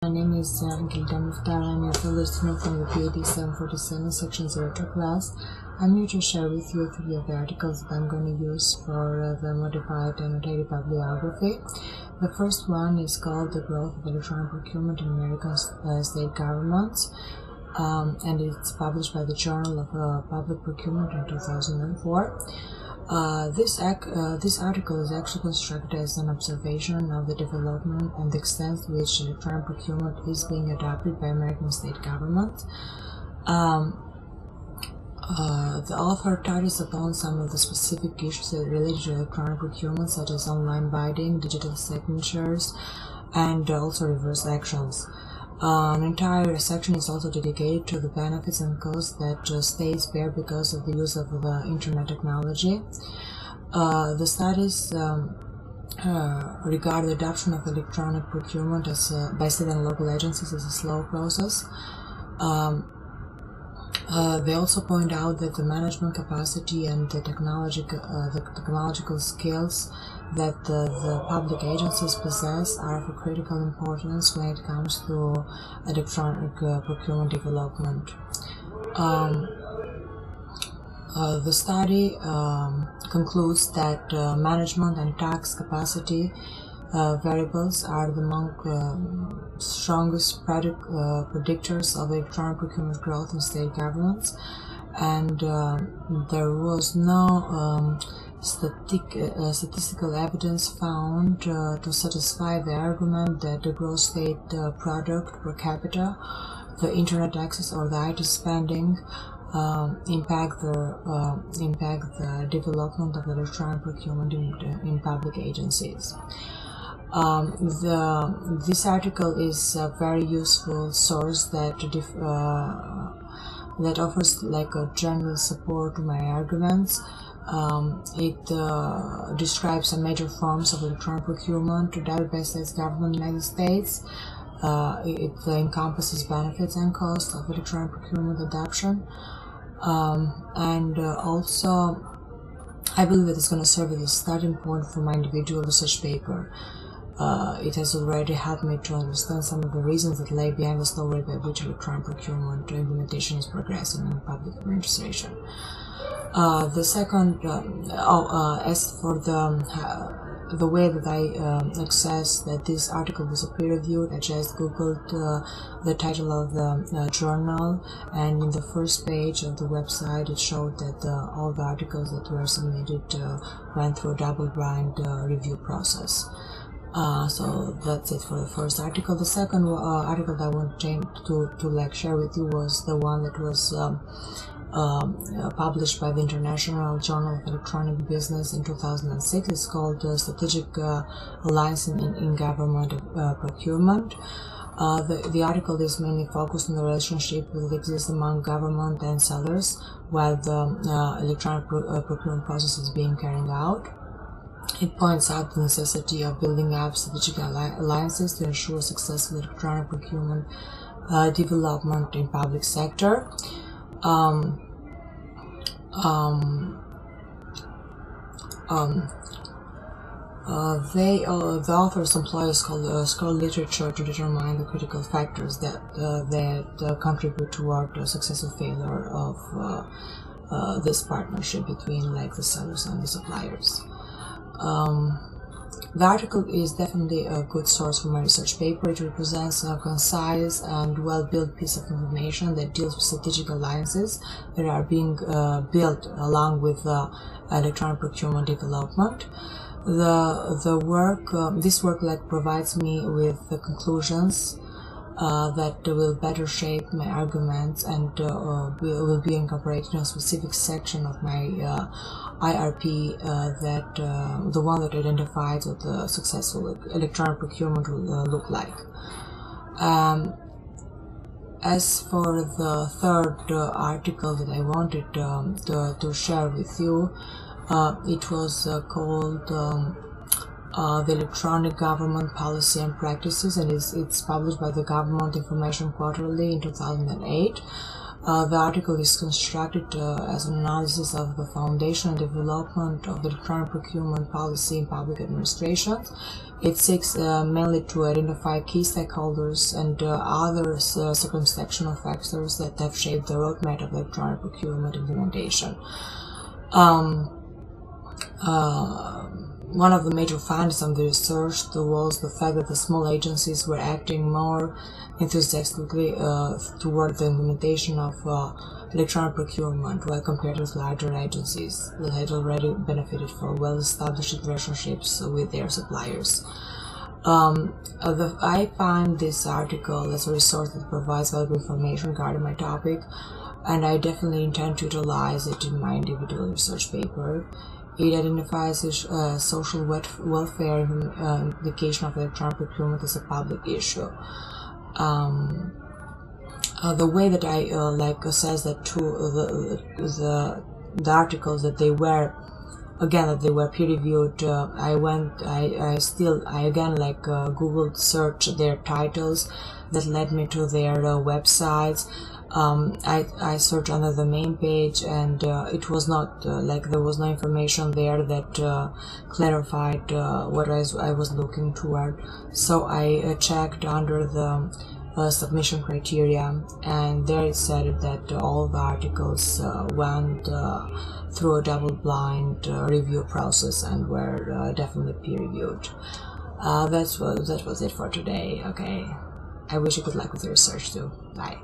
My name is Gilda Mukhtar. I'm your fellow student from the PhD 747 Section 02 class. I'm here to share with you 3 of the articles that I'm going to use for the modified annotated bibliography. The first one is called The Growth of Electronic Procurement in American State Governments, and it's published by the Journal of Public Procurement in 2004. This article is actually constructed as an observation of the development and the extent to which electronic procurement is being adopted by American state governments. The author touches upon some of the specific issues that relate to electronic procurement, such as online bidding, digital signatures, and also reverse actions. An entire section is also dedicated to the benefits and costs that states bear because of the use of the internet technology. The studies regard the adoption of electronic procurement by state and local agencies as a slow process. They also point out that the management capacity and the technological skills that the public agencies possess are of critical importance when it comes to electronic procurement development. The study concludes that management and tax capacity variables are among strongest predictors of electronic procurement growth in state governments, and there was no statistical evidence found to satisfy the argument that the gross state product per capita, the internet access, or the IT spending impact the development of electronic procurement in public agencies. This article is a very useful source that offers like a general support to my arguments. It describes some major forms of electronic procurement adopted by states government in the United States. It encompasses benefits and costs of electronic procurement adoption, and also I believe it is going to serve as a starting point for my individual research paper. It has already helped me to understand some of the reasons that lay behind the slow rate by which electronic procurement implementation is progressing in public administration. The second, as for the way that I accessed that this article was a peer-reviewed, I just googled the title of the journal, and in the first page of the website it showed that all the articles that were submitted went through a double-blind review process. So that's it for the first article. The second article that I want to share with you was the one that was published by the International Journal of Electronic Business in 2006. It's called Strategic Alliance in Government Procurement. The article is mainly focused on the relationship that exists among government and sellers while the electronic procurement process is being carried out. It points out the necessity of building up strategic alliances to ensure successful electronic procurement development in public sector. The authors employ scholarly literature to determine the critical factors that contribute toward the successful failure of this partnership between the sellers and the suppliers. The article is definitely a good source for my research paper. It represents a concise and well-built piece of information that deals with strategic alliances that are being built along with electronic procurement development. This work provides me with the conclusions that will better shape my arguments and will be incorporated in a specific section of my IRP, the one that identifies what the successful electronic procurement will look like. As for the third article that I wanted to share with you, it was called the Electronic Government Policy and Practices, and it's published by the Government Information Quarterly in 2008. The article is constructed as an analysis of the foundation and development of the electronic procurement policy in public administration. It seeks mainly to identify key stakeholders and other circumstantial factors that have shaped the roadmap of electronic procurement implementation. One of the major findings of the research was the fact that the small agencies were acting more enthusiastically toward the implementation of electronic procurement while compared with larger agencies that had already benefited from well-established relationships with their suppliers. I find this article as a resource that provides valuable information regarding my topic, and I definitely intend to utilize it in my individual research paper. It identifies social welfare implication of electronic procurement as a public issue. The way that I says that the articles that they were peer reviewed. I Googled search their titles that led me to their websites. I searched under the main page, and it was not there was no information there that clarified what I was looking toward. So I checked under the submission criteria, and there it said that all the articles went through a double-blind review process and were definitely peer-reviewed. That was it for today. Okay, I wish you good luck with your research too. Bye.